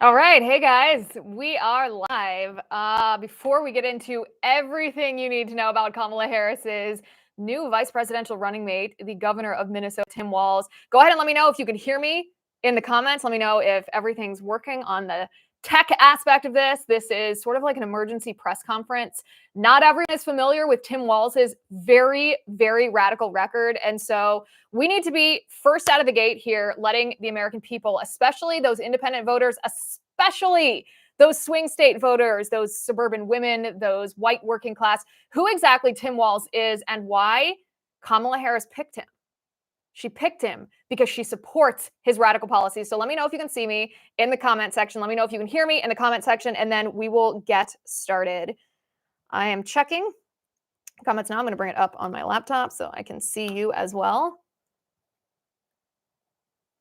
All right. Hey guys, we are live. Before we get into everything you need to know about Kamala Harris's new vice presidential running mate, the governor of Minnesota, Tim Walz, go ahead and let me know if you can hear me in the comments. Let me know if everything's working on the tech aspect of this. This is sort of like an emergency press conference. Not everyone is familiar with Tim Walz's very, very radical record. And so we need to be first out of the gate here, letting the American people, especially those independent voters, especially those swing state voters, those suburban women, those white working class, who exactly Tim Walz is and why Kamala Harris picked him. She picked him because she supports his radical policies. So let me know if you can see me in the comment section. Let me know if you can hear me in the comment section, and then we will get started. I am checking comments now. I'm going to bring it up on my laptop so I can see you as well.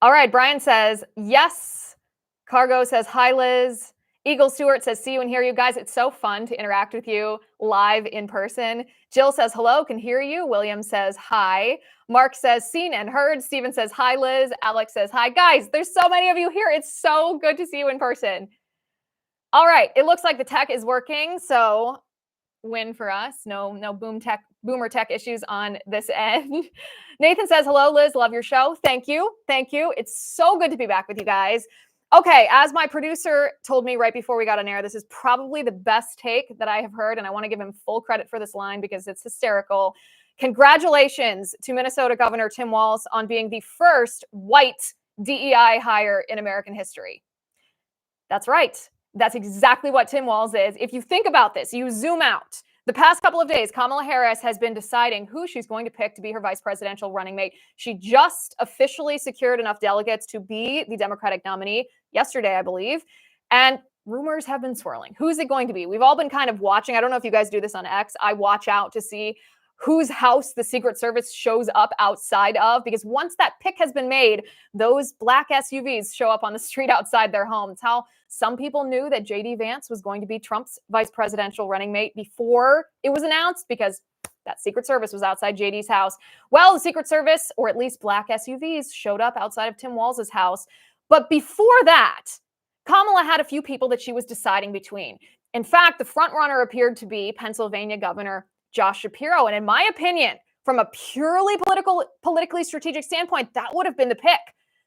All right, Brian says, yes. Cargo says, hi, Liz. Eagle Stewart says, see you and hear you. Guys, it's so fun to interact with you live in person. Jill says, hello, can hear you. William says, hi. Mark says, seen and heard. Steven says, hi, Liz. Alex says, hi. Guys, there's so many of you here. It's so good to see you in person. All right, it looks like the tech is working, so win for us. No boomer tech issues on this end. Nathan says, hello, Liz. Love your show. Thank you. Thank you. It's so good to be back with you guys. Okay, as my producer told me right before we got on air, this is probably the best take that I have heard, and I want to give him full credit for this line because it's hysterical. Congratulations to Minnesota Governor Tim Walz on being the first white DEI hire in American history. That's right. That's exactly what Tim Walz is. If you think about this, you zoom out. The past couple of days, Kamala Harris has been deciding who she's going to pick to be her vice presidential running mate. She just officially secured enough delegates to be the Democratic nominee yesterday, I believe. And rumors have been swirling. Who's it going to be? We've all been kind of watching. I don't know if you guys do this on X. I watch out to see whose house the Secret Service shows up outside of, because once that pick has been made, those black SUVs show up on the street outside their homes. How some people knew that J.D. Vance was going to be Trump's vice presidential running mate before it was announced, because that Secret Service was outside J.D.'s house. Well, the Secret Service, or at least black SUVs, showed up outside of Tim Walz's house. But before that, Kamala had a few people that she was deciding between. In fact, the front runner appeared to be Pennsylvania Governor Josh Shapiro. And in my opinion, from a purely politically strategic standpoint, that would have been the pick.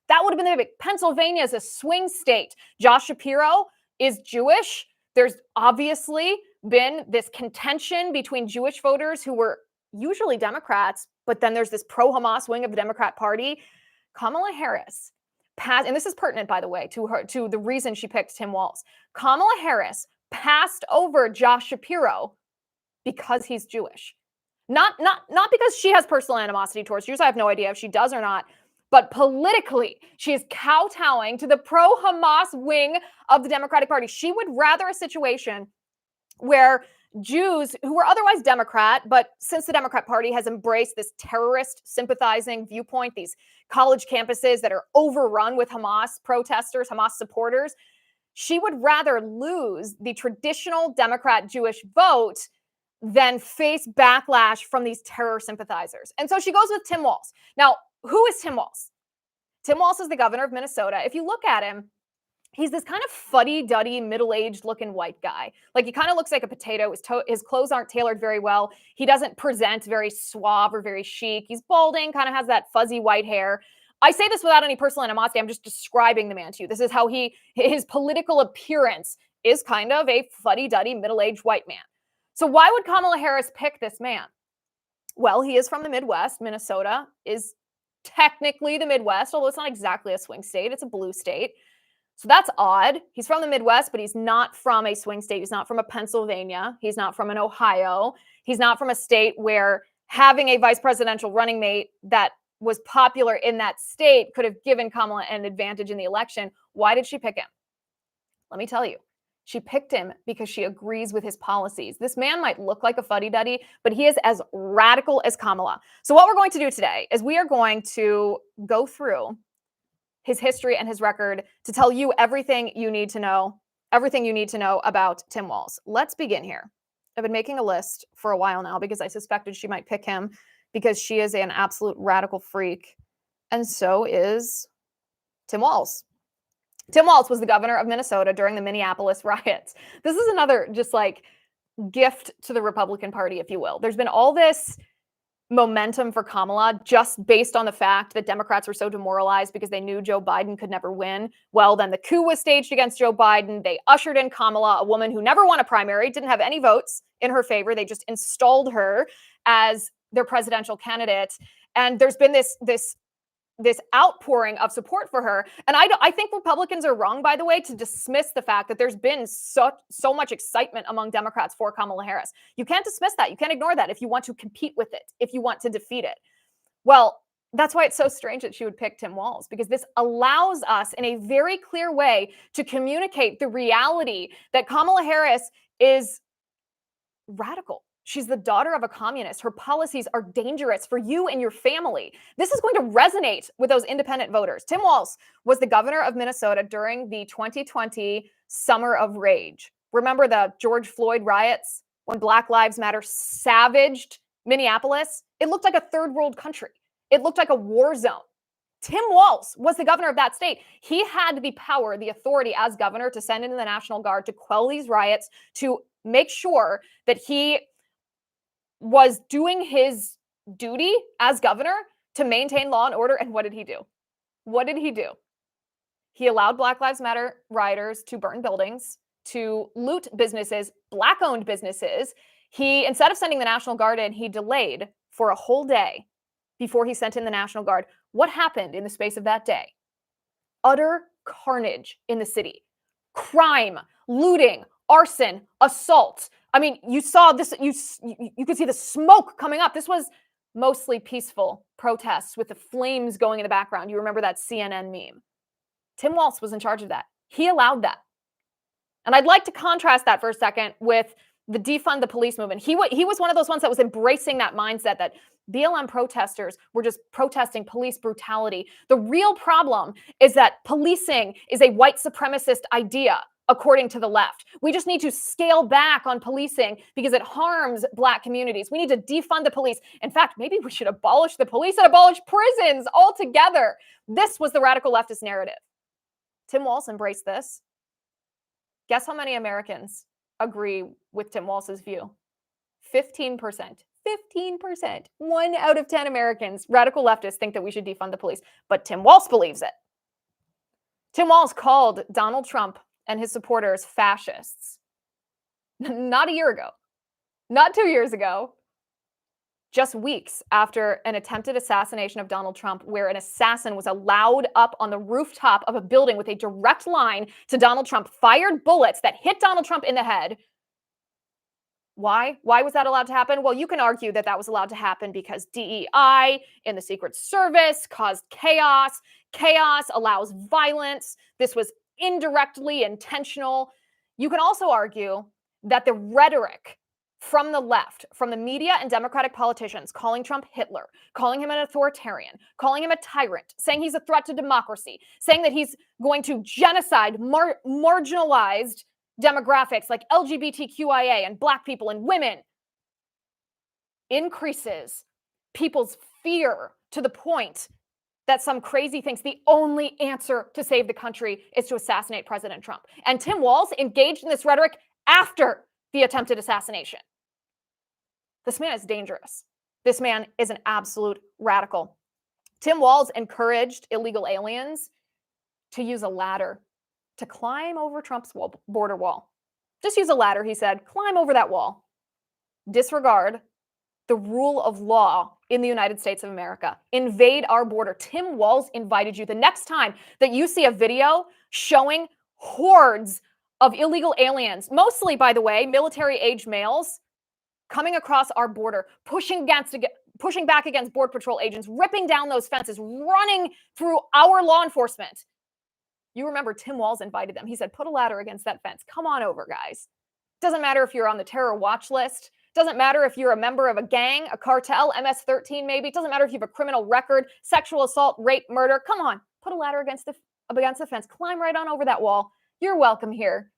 That would have been the pick. Pennsylvania is a swing state. Josh Shapiro is Jewish. There's obviously been this contention between Jewish voters who were usually Democrats, but then there's this pro-Hamas wing of the Democrat Party. Kamala Harris passed, and this is pertinent, by the way, to the reason she picked Tim Walz. Kamala Harris passed over Josh Shapiro because he's Jewish. Not because she has personal animosity towards Jews. I have no idea if she does or not. But politically, she is kowtowing to the pro-Hamas wing of the Democratic Party. She would rather a situation where Jews who were otherwise Democrat, but since the Democrat Party has embraced this terrorist sympathizing viewpoint, these college campuses that are overrun with Hamas protesters, Hamas supporters, she would rather lose the traditional Democrat Jewish vote than face backlash from these terror sympathizers. And so she goes with Tim Walz. Now, who is Tim Walz? Tim Walz is the governor of Minnesota. If you look at him, he's this kind of fuddy-duddy, middle-aged looking white guy. Like, he kind of looks like a potato. His clothes aren't tailored very well. He doesn't present very suave or very chic. He's balding, kind of has that fuzzy white hair. I say this without any personal animosity. I'm just describing the man to you. This is how his political appearance is kind of a fuddy-duddy, middle-aged white man. So why would Kamala Harris pick this man? Well, he is from the Midwest. Minnesota is technically the Midwest, although it's not exactly a swing state. It's a blue state. So that's odd. He's from the Midwest, but he's not from a swing state. He's not from a Pennsylvania. He's not from an Ohio. He's not from a state where having a vice presidential running mate that was popular in that state could have given Kamala an advantage in the election. Why did she pick him? Let me tell you. She picked him because she agrees with his policies. This man might look like a fuddy-duddy, but he is as radical as Kamala. So what we're going to do today is we are going to go through his history and his record to tell you everything you need to know about Tim Walz. Let's begin here. I've been making a list for a while now because I suspected she might pick him because she is an absolute radical freak. And so is Tim Walz. Tim Walz was the governor of Minnesota during the Minneapolis riots. This is another just like gift to the Republican Party, if you will. There's been all this momentum for Kamala just based on the fact that Democrats were so demoralized because they knew Joe Biden could never win. Well, then the coup was staged against Joe Biden. They ushered in Kamala, a woman who never won a primary, didn't have any votes in her favor. They just installed her as their presidential candidate. And there's been this outpouring of support for her. And I think Republicans are wrong, by the way, to dismiss the fact that there's been so much excitement among Democrats for Kamala Harris. You can't dismiss that. You can't ignore that if you want to compete with it, if you want to defeat it. Well, that's why it's so strange that she would pick Tim Walz, because this allows us in a very clear way to communicate the reality that Kamala Harris is radical. She's the daughter of a communist. Her policies are dangerous for you and your family. This is going to resonate with those independent voters. Tim Walz was the governor of Minnesota during the 2020 Summer of Rage. Remember the George Floyd riots when Black Lives Matter savaged Minneapolis? It looked like a third world country. It looked like a war zone. Tim Walz was the governor of that state. He had the power, the authority as governor to send in the National Guard to quell these riots, to make sure that he was doing his duty as governor to maintain law and order. And what did he do? What did he do? He allowed Black Lives Matter rioters to burn buildings, to loot businesses, Black-owned businesses. He, instead of sending the National Guard in, he delayed for a whole day before he sent in the National Guard. What happened in the space of that day? Utter carnage in the city. Crime, looting, arson, assault. I mean, you saw this, you could see the smoke coming up. This was mostly peaceful protests with the flames going in the background. You remember that CNN meme. Tim Walz was in charge of that. He allowed that. And I'd like to contrast that for a second with the defund the police movement. He was one of those ones that was embracing that mindset that BLM protesters were just protesting police brutality. The real problem is that policing is a white supremacist idea, according to the left. We just need to scale back on policing because it harms Black communities. We need to defund the police. In fact, maybe we should abolish the police and abolish prisons altogether. This was the radical leftist narrative. Tim Walz embraced this. Guess how many Americans agree with Tim Walz's view? 15%. 15%. 1 out of 10 Americans, radical leftists, think that we should defund the police. But Tim Walz believes it. Tim Walz called Donald Trump and his supporters fascists. Not a year ago. Not 2 years ago. Just weeks after an attempted assassination of Donald Trump, where an assassin was allowed up on the rooftop of a building with a direct line to Donald Trump, fired bullets that hit Donald Trump in the head. Why? Why was that allowed to happen? Well, you can argue that that was allowed to happen because DEI in the Secret Service caused chaos. Chaos allows violence. This was indirectly intentional. You can also argue that the rhetoric from the left, from the media and Democratic politicians, calling Trump Hitler, calling him an authoritarian, calling him a tyrant, saying he's a threat to democracy, saying that he's going to genocide marginalized demographics like LGBTQIA and Black people and women, increases people's fear to the point that some crazy thinks the only answer to save the country is to assassinate President Trump. And Tim Walz engaged in this rhetoric after the attempted assassination. This man is dangerous. This man is an absolute radical. Tim Walz encouraged illegal aliens to use a ladder to climb over Trump's border wall. Just use a ladder, he said. Climb over that wall. Disregard the rule of law in the United States of America. Invade our border. Tim Walz invited you. The next time that you see a video showing hordes of illegal aliens, mostly, by the way, military-age males, coming across our border, pushing back against Border Patrol agents, ripping down those fences, running through our law enforcement. You remember Tim Walz invited them. He said, put a ladder against that fence. Come on over, guys. Doesn't matter if you're on the terror watch list. Doesn't matter if you're a member of a gang, a cartel, MS-13 maybe. Doesn't matter if you have a criminal record, sexual assault, rape, murder. Come on, put a ladder against the fence. Climb right on over that wall. You're welcome here.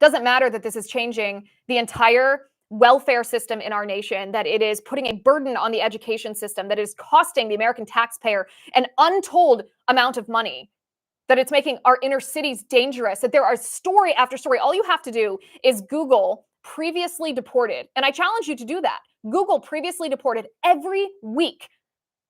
Doesn't matter that this is changing the entire welfare system in our nation, that it is putting a burden on the education system, that is costing the American taxpayer an untold amount of money. that it's making our inner cities dangerous, that there are story after story. All you have to do is Google previously deported. And I challenge you to do that. Google previously deported. Every week,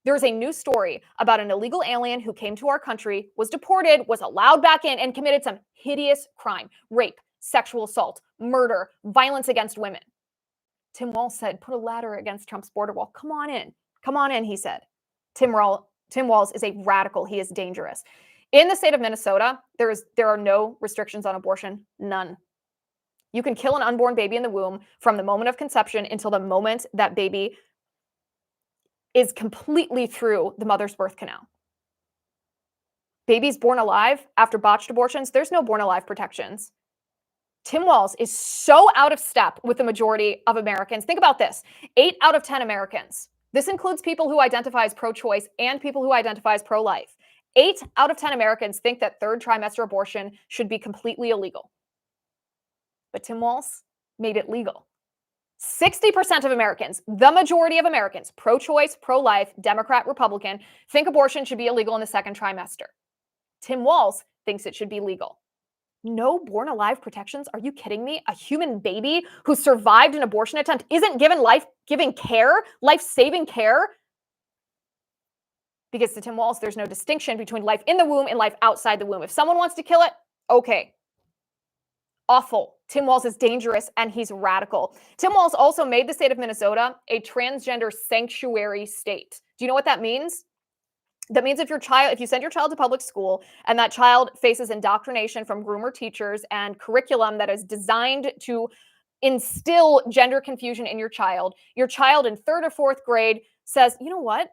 there's a new story about an illegal alien who came to our country, was deported, was allowed back in, and committed some hideous crime: rape, sexual assault, murder, violence against women. Tim Walz said, put a ladder against Trump's border wall. Come on in. Come on in, he said. Tim Walz is a radical. He is dangerous. In the state of Minnesota, there are no restrictions on abortion, none. You can kill an unborn baby in the womb from the moment of conception until the moment that baby is completely through the mother's birth canal. Babies born alive after botched abortions, there's no born alive protections. Tim Walz is so out of step with the majority of Americans. Think about this: 8 out of 10 Americans, this includes people who identify as pro-choice and people who identify as pro-life, 8 out of 10 Americans think that third trimester abortion should be completely illegal. But Tim Walz made it legal. 60% of Americans, the majority of Americans, pro-choice, pro-life, Democrat, Republican, think abortion should be illegal in the second trimester. Tim Walz thinks it should be legal. No born alive protections? Are you kidding me? A human baby who survived an abortion attempt isn't given life-giving care, life-saving care? Because to Tim Walz, there's no distinction between life in the womb and life outside the womb. If someone wants to kill it, okay. Awful. Tim Walz is dangerous and he's radical. Tim Walz also made the state of Minnesota a transgender sanctuary state. Do you know what that means? That means if you send your child to public school and that child faces indoctrination from groomer teachers and curriculum that is designed to instill gender confusion in your child in 3rd or 4th grade says, you know what?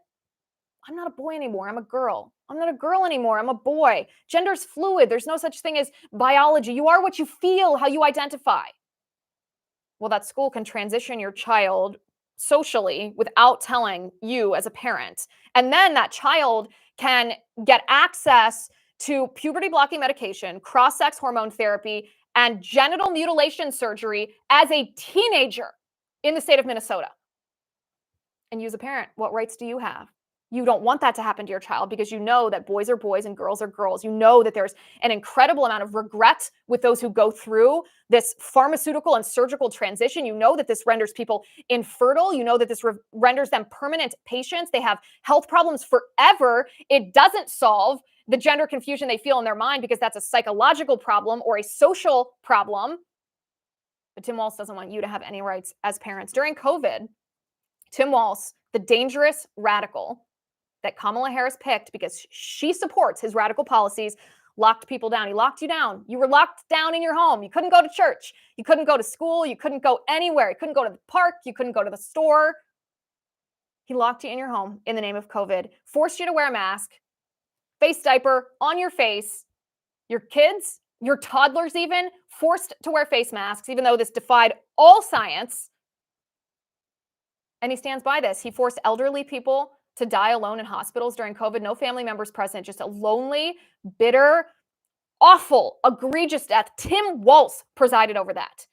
I'm not a boy anymore. I'm a girl. I'm not a girl anymore. I'm a boy. Gender's fluid. There's no such thing as biology. You are what you feel, how you identify. Well, that school can transition your child socially without telling you as a parent. And then that child can get access to puberty blocking medication, cross-sex hormone therapy, and genital mutilation surgery as a teenager in the state of Minnesota. And you as a parent, what rights do you have? You don't want that to happen to your child because you know that boys are boys and girls are girls. You know that there's an incredible amount of regret with those who go through this pharmaceutical and surgical transition. You know that this renders people infertile. You know that this renders them permanent patients. They have health problems forever. It doesn't solve the gender confusion they feel in their mind because that's a psychological problem or a social problem. But Tim Walz doesn't want you to have any rights as parents. During COVID, Tim Walz, the dangerous radical that Kamala Harris picked because she supports his radical policies, locked people down. He locked you down. You were locked down in your home. You couldn't go to church. You couldn't go to school. You couldn't go anywhere. You couldn't go to the park. You couldn't go to the store. He locked you in your home in the name of COVID, forced you to wear a mask, face diaper on your face. Your kids, your toddlers even, forced to wear face masks, even though this defied all science. And he stands by this. He forced elderly people to die alone in hospitals during COVID. No family members present, just a lonely, bitter, awful, egregious death. Tim Walz presided over that.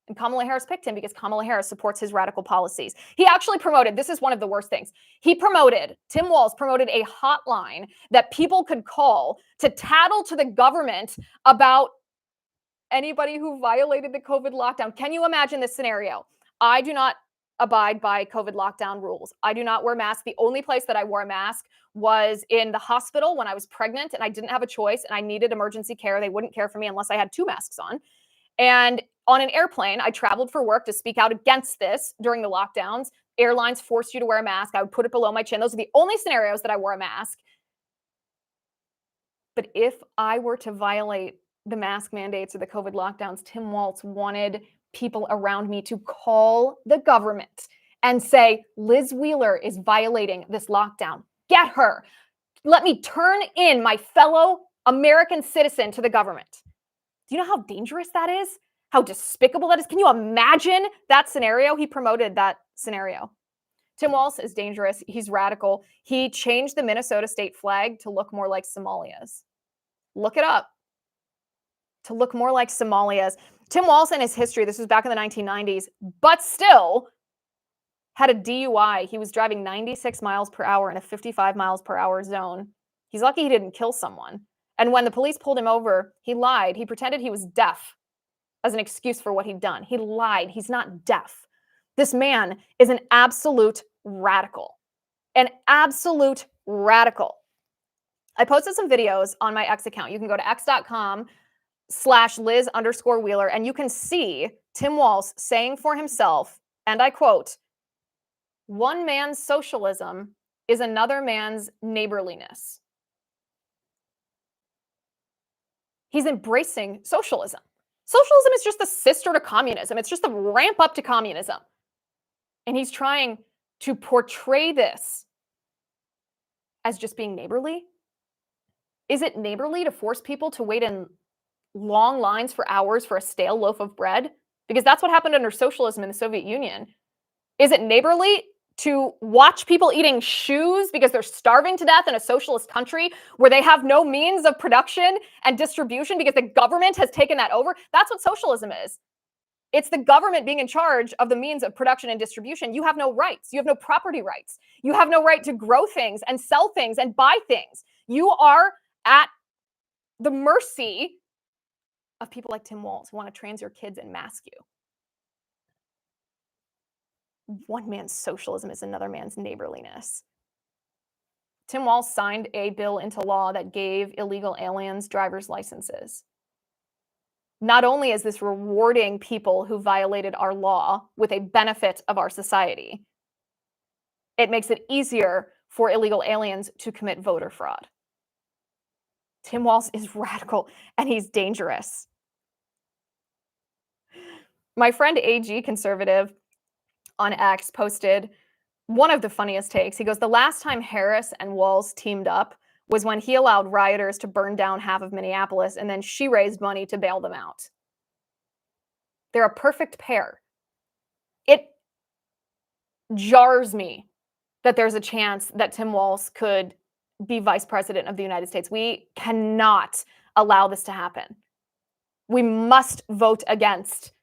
And Kamala Harris picked him because Kamala Harris supports his radical policies. He actually promoted, this is one of the worst things, Tim Walz promoted a hotline that people could call to tattle to the government about anybody who violated the COVID lockdown. Can you imagine this scenario? I do not abide by COVID lockdown rules. I do not wear masks. The only place that I wore a mask was in the hospital when I was pregnant and I didn't have a choice and I needed emergency care. They wouldn't care for me unless I had 2 masks on. And on an airplane, I traveled for work to speak out against this during the lockdowns. Airlines forced you to wear a mask. I would put it below my chin. Those are the only scenarios that I wore a mask. But if I were to violate the mask mandates or the COVID lockdowns, Tim Walz wanted people around me to call the government and say, Liz Wheeler is violating this lockdown. Get her. Let me turn in my fellow American citizen to the government. Do you know how dangerous that is? How despicable that is? Can you imagine that scenario? He promoted that scenario. Tim Walz is dangerous. He's radical. He changed the Minnesota state flag to look more like Somalia's. Look it up. To look more like Somalia's. Tim Walz in his history, this was back in the 1990s, but still had a DUI. He was driving 96 miles per hour in a 55 miles per hour zone. He's lucky he didn't kill someone. And when the police pulled him over, he lied. He pretended he was deaf as an excuse for what he'd done. He lied. He's not deaf. This man is an absolute radical. An absolute radical. I posted some videos on my X account. You can go to x.com/Liz_Wheeler, and you can see Tim Walz saying for himself, and I quote, "One man's socialism is another man's neighborliness." He's embracing socialism. Socialism is just the sister to communism. It's just the ramp up to communism. And he's trying to portray this as just being neighborly. Is it neighborly to force people to wait in long lines for hours for a stale loaf of bread? Because that's what happened under socialism in the Soviet Union. Is it neighborly to watch people eating shoes because they're starving to death in a socialist country where they have no means of production and distribution because the government has taken that over? That's what socialism is. It's the government being in charge of the means of production and distribution. You have no rights. You have no property rights. You have no right to grow things and sell things and buy things. You are at the mercy of people like Tim Walz who want to trans your kids and mask you. One man's socialism is another man's neighborliness. Tim Walz signed a bill into law that gave illegal aliens driver's licenses. Not only is this rewarding people who violated our law with a benefit of our society, it makes it easier for illegal aliens to commit voter fraud. Tim Walz is radical and he's dangerous. My friend AG Conservative on X posted one of the funniest takes. He goes, "The last time Harris and Walz teamed up was when he allowed rioters to burn down half of Minneapolis, and then she raised money to bail them out. They're a perfect pair." It jars me that there's a chance that Tim Walz could be vice president of the United States. We cannot allow this to happen. We must vote against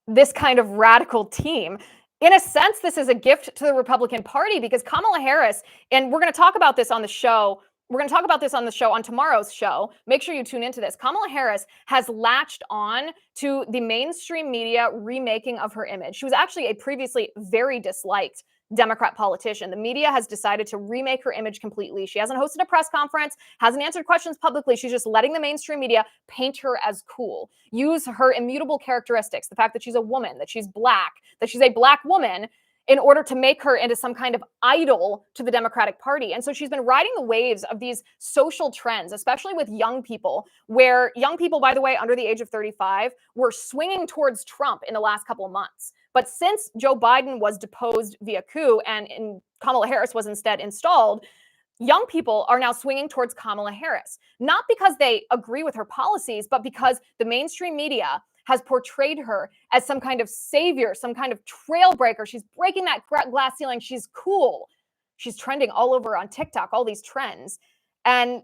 this kind of radical team. In a sense, this is a gift to the Republican Party because Kamala Harris, and we're going to talk about this on the show. We're going to talk about this on the show on tomorrow's show. Make sure you tune into this. Kamala Harris has latched on to the mainstream media remaking of her image. She was actually a previously very disliked Democrat politician. The media has decided to remake her image completely. She hasn't hosted a press conference, hasn't answered questions publicly. She's just letting the mainstream media paint her as cool, use her immutable characteristics, the fact that she's a woman, that she's black, that she's a black woman, in order to make her into some kind of idol to the Democratic Party. And so she's been riding the waves of these social trends, especially with young people, where young people, by the way, under the age of 35, were swinging towards Trump in the last couple of months. But since Joe Biden was deposed via coup and Kamala Harris was instead installed, young people are now swinging towards Kamala Harris, not because they agree with her policies, but because the mainstream media has portrayed her as some kind of savior, some kind of trailbreaker. She's breaking that glass ceiling. She's cool. She's trending all over on TikTok, all these trends. And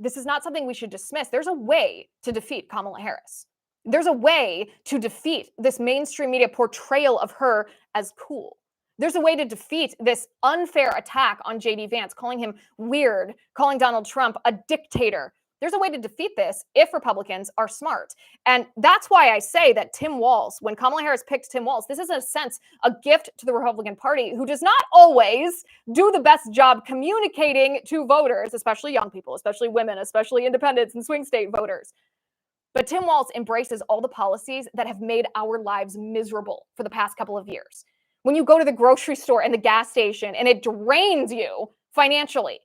this is not something we should dismiss. There's a way to defeat Kamala Harris. There's a way to defeat this mainstream media portrayal of her as cool. There's a way to defeat this unfair attack on J.D. Vance, calling him weird, calling Donald Trump a dictator. There's a way to defeat this if Republicans are smart. And that's why I say that Tim Walz, when Kamala Harris picked Tim Walz, this is in a sense a gift to the Republican Party, who does not always do the best job communicating to voters, especially young people, especially women, especially independents and swing state voters. But Tim Walz embraces all the policies that have made our lives miserable for the past couple of years. When you go to the grocery store and the gas station and it drains you financially,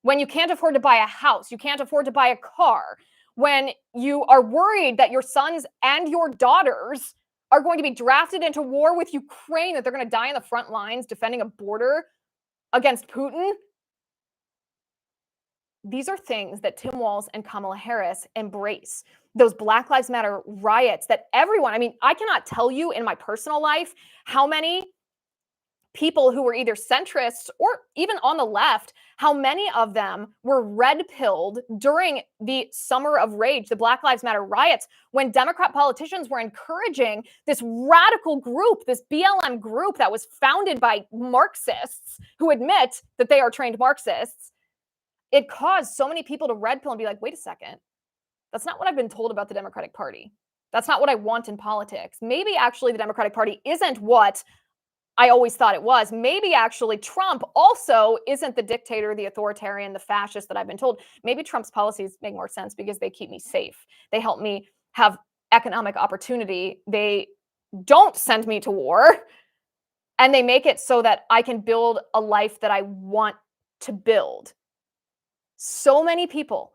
when you can't afford to buy a house, you can't afford to buy a car, when you are worried that your sons and your daughters are going to be drafted into war with Ukraine, that they're going to die in the front lines defending a border against Putin. These are things that Tim Walz and Kamala Harris embrace. Those Black Lives Matter riots that everyone, I mean, I cannot tell you in my personal life how many people who were either centrists or even on the left, how many of them were red-pilled during the Summer of Rage, the Black Lives Matter riots, when Democrat politicians were encouraging this radical group, this BLM group that was founded by Marxists who admit that they are trained Marxists, it caused so many people to red pill and be like, wait a second, that's not what I've been told about the Democratic Party. That's not what I want in politics. Maybe actually the Democratic Party isn't what I always thought it was. Maybe actually Trump also isn't the dictator, the authoritarian, the fascist that I've been told. Maybe Trump's policies make more sense because they keep me safe. They help me have economic opportunity. They don't send me to war. And they make it so that I can build a life that I want to build. So many people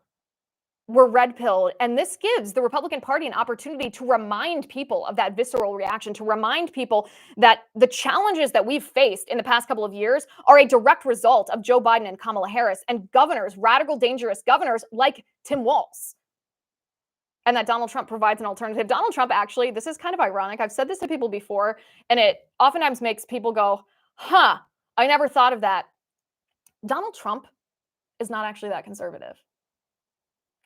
were red pilled. And this gives the Republican Party an opportunity to remind people of that visceral reaction, to remind people that the challenges that we've faced in the past couple of years are a direct result of Joe Biden and Kamala Harris and governors, radical, dangerous governors like Tim Walz. And that Donald Trump provides an alternative. Donald Trump, actually, this is kind of ironic. I've said this to people before, and it oftentimes makes people go, huh, I never thought of that. Donald Trump is not actually that conservative.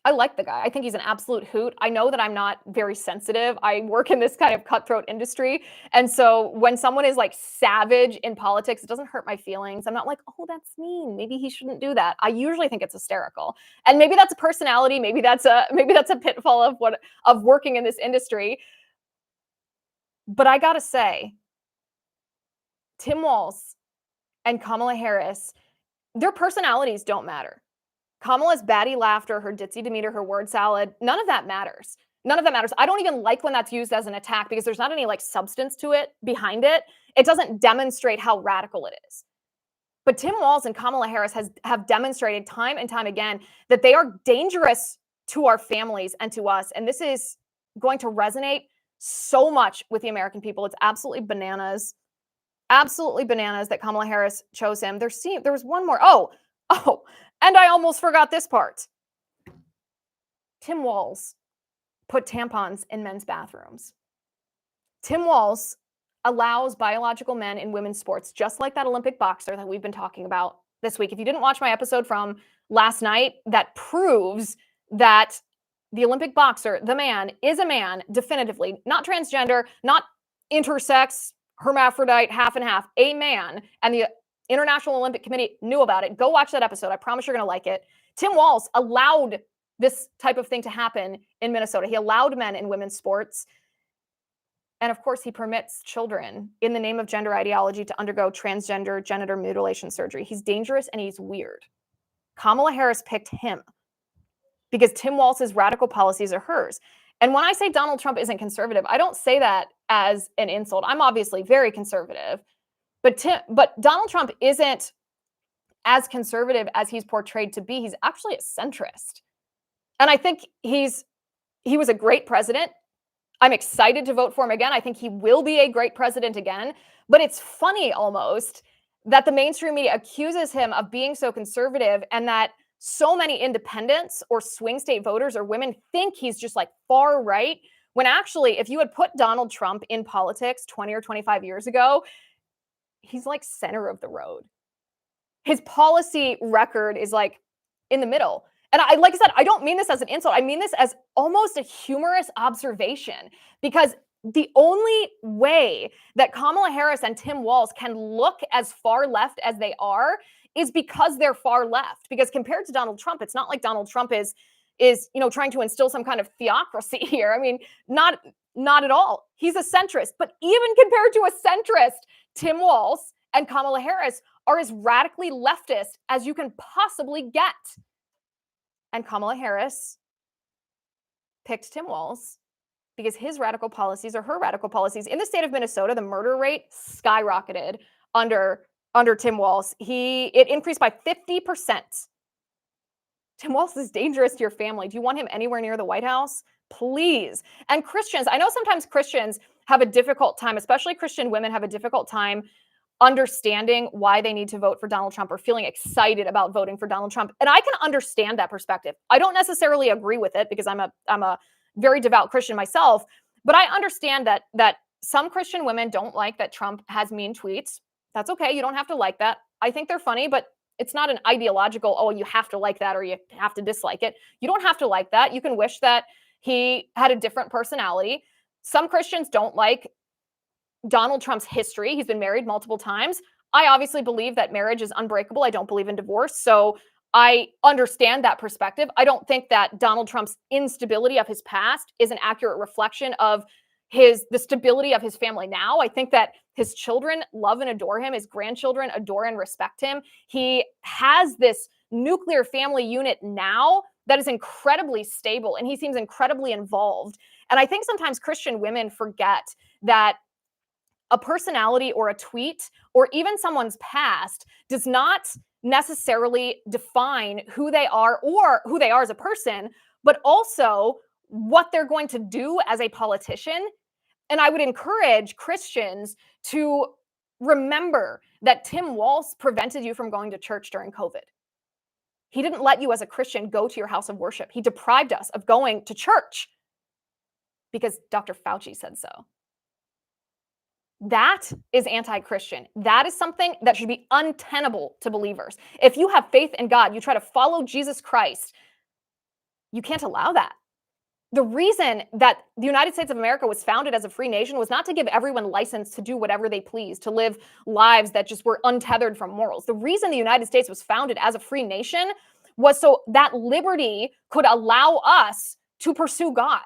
I like the guy. I think he's an absolute hoot. I know that I'm not very sensitive. I work in this kind of cutthroat industry. And so when someone is like savage in politics, it doesn't hurt my feelings. I'm not like, oh, that's mean. Maybe he shouldn't do that. I usually think it's hysterical. And maybe that's a personality. Maybe that's a pitfall of working in this industry. But I gotta say, Tim Walz and Kamala Harris, their personalities don't matter. Kamala's batty laughter, her ditzy demeanor, her word salad, none of that matters. None of that matters. I don't even like when that's used as an attack because there's not any like substance to it behind it. It doesn't demonstrate how radical it is. But Tim Walz and Kamala Harris have demonstrated time and time again that they are dangerous to our families and to us. And this is going to resonate so much with the American people. It's absolutely bananas that Kamala Harris chose him. There was one more. Oh, and I almost forgot this part. Tim Walz put tampons in men's bathrooms. Tim Walz allows biological men in women's sports, just like that Olympic boxer that we've been talking about this week. If you didn't watch my episode from last night, that proves that the Olympic boxer, the man, is a man definitively, not transgender, not intersex, hermaphrodite, half and half, a man. And the International Olympic Committee knew about it. Go watch that episode. I promise you're going to like it. Tim Walz allowed this type of thing to happen in Minnesota. He allowed men in women's sports. And of course, he permits children in the name of gender ideology to undergo transgender genital mutilation surgery. He's dangerous and he's weird. Kamala Harris picked him because Tim Walz's radical policies are hers. And when I say Donald Trump isn't conservative, I don't say that as an insult. I'm obviously very conservative. But Donald Trump isn't as conservative as he's portrayed to be. He's actually a centrist. And I think he was a great president. I'm excited to vote for him again. I think he will be a great president again. But it's funny almost that the mainstream media accuses him of being so conservative and that so many independents or swing state voters or women think he's just like far right. When actually, if you had put Donald Trump in politics 20 or 25 years ago, he's like center of the road. His policy record is like in the middle. And like I said, I don't mean this as an insult. I mean this as almost a humorous observation because the only way that Kamala Harris and Tim Walz can look as far left as they are is because they're far left. Because compared to Donald Trump, it's not like Donald Trump is trying to instill some kind of theocracy here. I mean, not at all. He's a centrist. But even compared to a centrist, Tim Walz and Kamala Harris are as radically leftist as you can possibly get. And Kamala Harris picked Tim Walz because his radical policies are her radical policies. In the state of Minnesota, the murder rate skyrocketed under Tim Walz. It increased by 50%. Tim Walz is dangerous to your family. Do you want him anywhere near the White House? Please. And Christians, I know sometimes Christians have a difficult time, especially Christian women have a difficult time understanding why they need to vote for Donald Trump or feeling excited about voting for Donald Trump. And I can understand that perspective. I don't necessarily agree with it because I'm a very devout Christian myself, but I understand that some Christian women don't like that Trump has mean tweets. That's okay. You don't have to like that. I think they're funny, but it's not an ideological, oh, you have to like that or you have to dislike it. You don't have to like that. You can wish that he had a different personality. Some Christians don't like Donald Trump's history. He's been married multiple times. I obviously believe that marriage is unbreakable. I don't believe in divorce. So I understand that perspective. I don't think that Donald Trump's instability of his past is an accurate reflection of the stability of his family now. I think that his children love and adore him. His grandchildren adore and respect him. He has this nuclear family unit now that is incredibly stable, and he seems incredibly involved. And I think sometimes Christian women forget that a personality or a tweet or even someone's past does not necessarily define who they are or who they are as a person, but also what they're going to do as a politician. And I would encourage Christians to remember that Tim Walz prevented you from going to church during COVID. He didn't let you as a Christian go to your house of worship. He deprived us of going to church because Dr. Fauci said so. That is anti-Christian. That is something that should be untenable to believers. If you have faith in God, you try to follow Jesus Christ, you can't allow that. The reason that the United States of America was founded as a free nation was not to give everyone license to do whatever they please, to live lives that just were untethered from morals. The reason the United States was founded as a free nation was so that liberty could allow us to pursue God.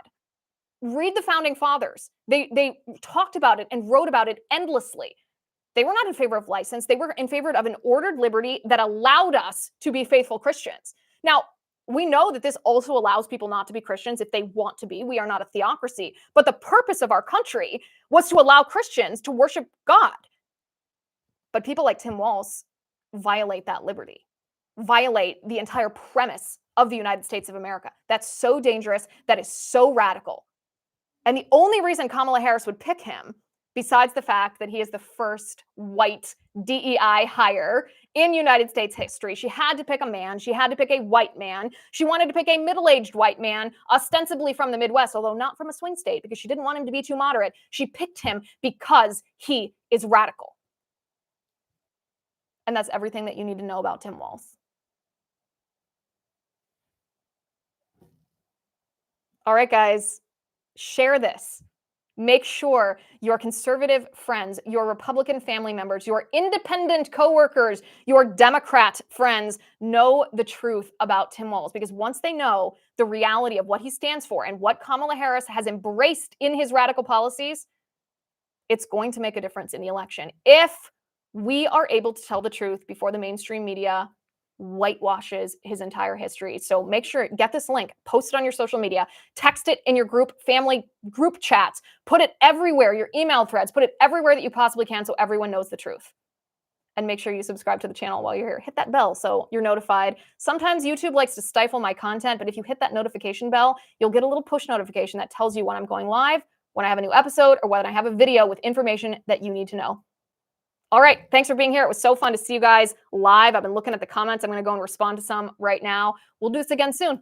Read the founding fathers. They talked about it and wrote about it endlessly. They were not in favor of license. They were in favor of an ordered liberty that allowed us to be faithful Christians. Now, we know that this also allows people not to be Christians if they want to be. We are not a theocracy. But the purpose of our country was to allow Christians to worship God. But people like Tim Walz violate that liberty, violate the entire premise of the United States of America. That's so dangerous. That is so radical. And the only reason Kamala Harris would pick him, besides the fact that he is the first white DEI hire in United States history, she had to pick a man. She had to pick a white man. She wanted to pick a middle-aged white man, ostensibly from the Midwest, although not from a swing state, because she didn't want him to be too moderate. She picked him because he is radical. And that's everything that you need to know about Tim Walz. All right, guys. Share this. Make sure your conservative friends, your Republican family members, your independent coworkers, your Democrat friends know the truth about Tim Walz, because once they know the reality of what he stands for and what Kamala Harris has embraced in his radical policies, it's going to make a difference in the election. If we are able to tell the truth before the mainstream media whitewashes his entire history. So make sure, get this link, post it on your social media, text it in your group, family group chats, put it everywhere, your email threads, put it everywhere that you possibly can so everyone knows the truth. And make sure you subscribe to the channel while you're here. Hit that bell so you're notified. Sometimes YouTube likes to stifle my content, but if you hit that notification bell, you'll get a little push notification that tells you when I'm going live, when I have a new episode, or when I have a video with information that you need to know. All right, thanks for being here. It was so fun to see you guys live. I've been looking at the comments. I'm going to go and respond to some right now. We'll do this again soon.